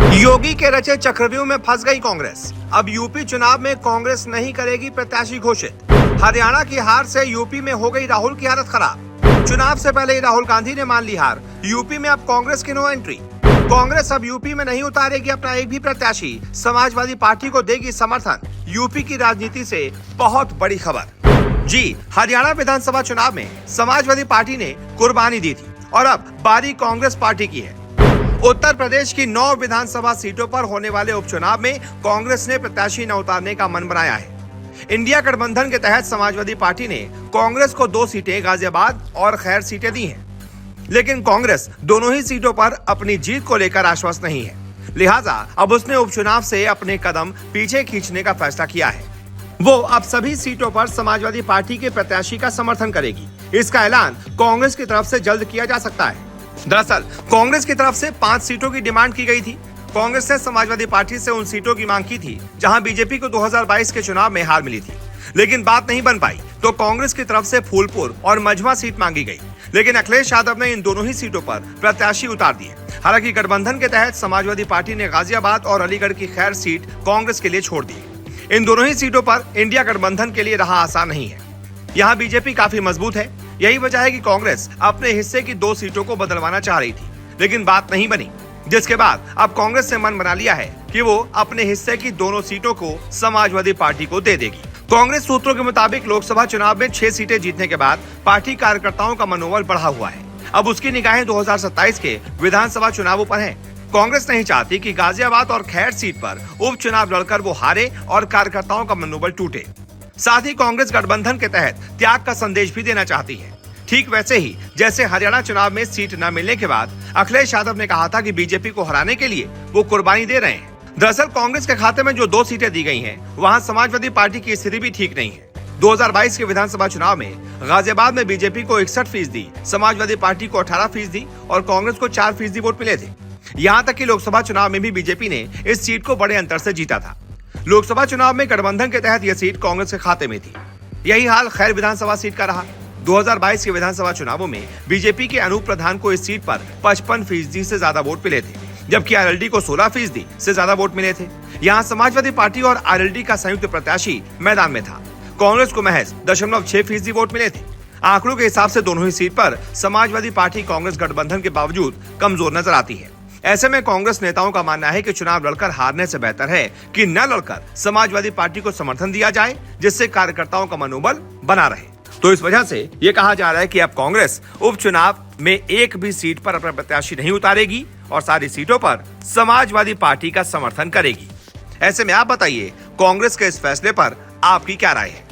योगी के रचे चक्रव्यूह में फंस गई कांग्रेस। अब यूपी चुनाव में कांग्रेस नहीं करेगी प्रत्याशी घोषित। हरियाणा की हार से यूपी में हो गई राहुल की हालत खराब। चुनाव से पहले ही राहुल गांधी ने मान ली हार। यूपी में अब कांग्रेस की नो एंट्री। कांग्रेस अब यूपी में नहीं उतारेगी अपना एक भी प्रत्याशी। समाजवादी पार्टी को देगी समर्थन। यूपी की राजनीति से बहुत बड़ी खबर। जी, हरियाणा विधानसभा चुनाव में समाजवादी पार्टी ने कुर्बानी दी थी और अब बारी कांग्रेस पार्टी की है। उत्तर प्रदेश की 9 विधानसभा सीटों पर होने वाले उपचुनाव में कांग्रेस ने प्रत्याशी न उतारने का मन बनाया है। इंडिया गठबंधन के तहत समाजवादी पार्टी ने कांग्रेस को 2 सीटें गाजियाबाद और खैर सीटें दी हैं, लेकिन कांग्रेस दोनों ही सीटों पर अपनी जीत को लेकर आश्वस्त नहीं है। लिहाजा अब उसने उपचुनाव से अपने कदम पीछे खींचने का फैसला किया है। वो अब सभी सीटों पर समाजवादी पार्टी के प्रत्याशी का समर्थन करेगी। इसका ऐलान कांग्रेस की तरफ से जल्द किया जा सकता है। दरअसल कांग्रेस की तरफ से 5 सीटों की डिमांड की गई थी। कांग्रेस ने समाजवादी पार्टी से उन सीटों की मांग की थी जहां बीजेपी को 2022 के चुनाव में हार मिली थी, लेकिन बात नहीं बन पाई तो कांग्रेस की तरफ से फूलपुर और मझवा सीट मांगी गई, लेकिन अखिलेश यादव ने इन दोनों ही सीटों पर प्रत्याशी उतार दिए। हालांकि गठबंधन के तहत समाजवादी पार्टी ने गाजियाबाद और अलीगढ़ की खैर सीट कांग्रेस के लिए छोड़ दी। इन दोनों ही सीटों पर इंडिया गठबंधन के लिए रहा आसान नहीं है। यहाँ बीजेपी काफी मजबूत है। यही वजह है कि कांग्रेस अपने हिस्से की 2 सीटों को बदलवाना चाह रही थी, लेकिन बात नहीं बनी, जिसके बाद अब कांग्रेस ने मन बना लिया है कि वो अपने हिस्से की दोनों सीटों को समाजवादी पार्टी को दे देगी। कांग्रेस सूत्रों के मुताबिक लोकसभा चुनाव में 6 सीटें जीतने के बाद पार्टी कार्यकर्ताओं का मनोबल बढ़ा हुआ है। अब उसकी निगाहें 2027 के विधानसभा चुनावों पर है। कांग्रेस नहीं चाहती कि गाजियाबाद और खैर सीट पर उपचुनाव लड़कर वो हारे और कार्यकर्ताओं का मनोबल टूटे। साथ ही कांग्रेस गठबंधन के तहत त्याग का संदेश भी देना चाहती है। ठीक वैसे ही जैसे हरियाणा चुनाव में सीट न मिलने के बाद अखिलेश यादव ने कहा था कि बीजेपी को हराने के लिए वो कुर्बानी दे रहे हैं। दरअसल कांग्रेस के खाते में जो 2 सीटें दी गई हैं, वहां समाजवादी पार्टी की स्थिति भी ठीक नहीं है। 2022 के विधानसभा चुनाव में गाजियाबाद में बीजेपी को 61%, समाजवादी पार्टी को 18% और कांग्रेस को 4% वोट मिले थे। यहाँ तक कि लोकसभा चुनाव में भी बीजेपी ने इस सीट को बड़े अंतर से जीता था। लोकसभा चुनाव में गठबंधन के तहत यह सीट कांग्रेस के खाते में थी। यही हाल खैर विधानसभा सीट का रहा। 2022 के विधानसभा चुनावों में बीजेपी के अनूप प्रधान को इस सीट पर 55% से ज्यादा वोट मिले थे, जबकि आरएलडी को 16% से ज्यादा वोट मिले थे। यहाँ समाजवादी पार्टी और आरएलडी का संयुक्त प्रत्याशी मैदान में था। कांग्रेस को महज 0.6% वोट मिले थे। आंकड़ों के हिसाब से दोनों ही सीट पर समाजवादी पार्टी कांग्रेस गठबंधन के बावजूद कमजोर नजर आती है। ऐसे में कांग्रेस नेताओं का मानना है कि चुनाव लड़कर हारने से बेहतर है कि न लड़कर समाजवादी पार्टी को समर्थन दिया जाए, जिससे कार्यकर्ताओं का मनोबल बना रहे। तो इस वजह से ये कहा जा रहा है कि अब कांग्रेस उपचुनाव में एक भी सीट पर अपना प्रत्याशी नहीं उतारेगी और सारी सीटों पर समाजवादी पार्टी का समर्थन करेगी। ऐसे में आप बताइए, कांग्रेस के इस फैसले पर आपकी क्या राय है?